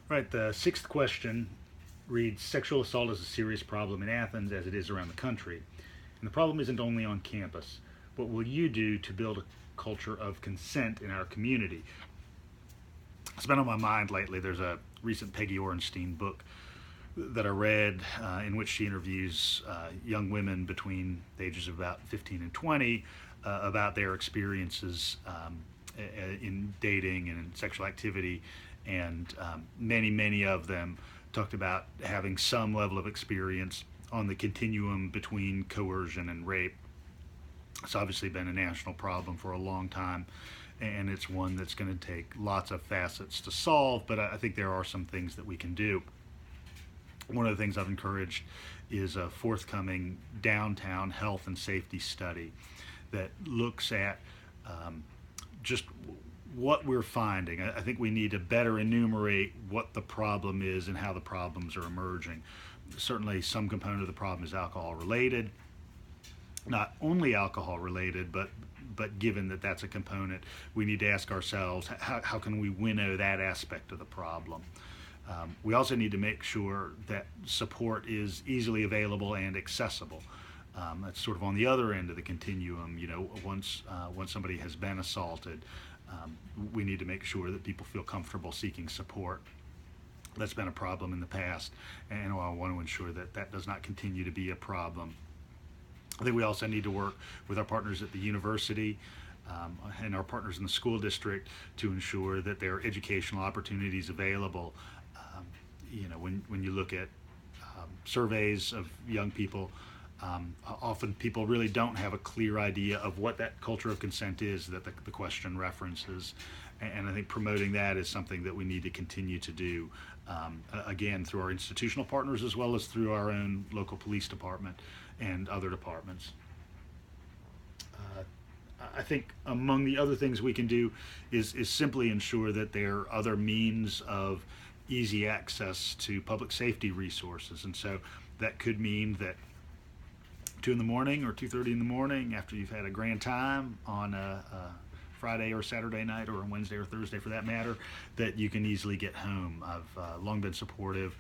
Right, the sixth question reads, sexual assault is a serious problem in Athens as it is around the country. And the problem isn't only on campus. What will you do to build a culture of consent in our community? It's been on my mind lately. There's a recent Peggy Orenstein book that I read in which she interviews young women between the ages of about 15 and 20 about their experiences in dating and in sexual activity. And many of them talked about having some level of experience on the continuum between coercion and rape. It's obviously been a national problem for a long time, and it's one that's going to take lots of facets to solve, but I think there are some things that we can do. One of the things I've encouraged is a forthcoming downtown health and safety study that looks at just what we're finding. I think we need to better enumerate what the problem is and how the problems are emerging. Certainly some component of the problem is alcohol related. Not only alcohol related, but given that that's a component, we need to ask ourselves, how can we winnow that aspect of the problem? We also need to make sure that support is easily available and accessible. That's sort of on the other end of the continuum. You know, once somebody has been assaulted, we need to make sure that people feel comfortable seeking support. That's been a problem in the past, and I want to ensure that that does not continue to be a problem. I think we also need to work with our partners at the university and our partners in the school district to ensure that there are educational opportunities available. You know, when you look at surveys of young people, often people really don't have a clear idea of what that culture of consent is that the question references. And I think promoting that is something that we need to continue to do, again, through our institutional partners as well as through our own local police department and other departments. I think among the other things we can do is simply ensure that there are other means of easy access to public safety resources. And so that could mean that 2 in the morning or 2:30 in the morning after you've had a grand time on a Friday or Saturday night, or a Wednesday or Thursday for that matter, that you can easily get home. I've long been supportive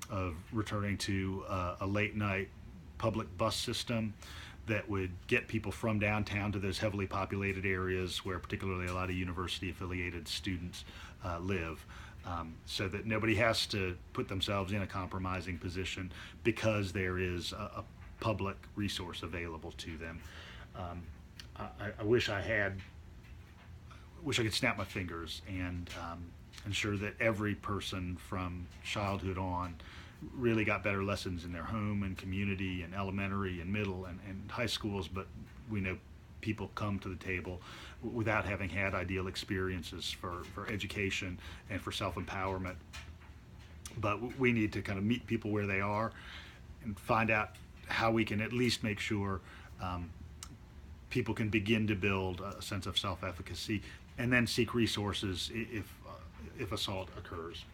of returning to a late night public bus system that would get people from downtown to those heavily populated areas where particularly a lot of university affiliated students live. So that nobody has to put themselves in a compromising position because there is a public resource available to them. I wish I could snap my fingers and ensure that every person from childhood on really got better lessons in their home and community and elementary and middle and high schools, but we know people come to the table without having had ideal experiences for education and for self-empowerment. But we need to kind of meet people where they are and find out how we can at least make sure people can begin to build a sense of self-efficacy and then seek resources if assault occurs.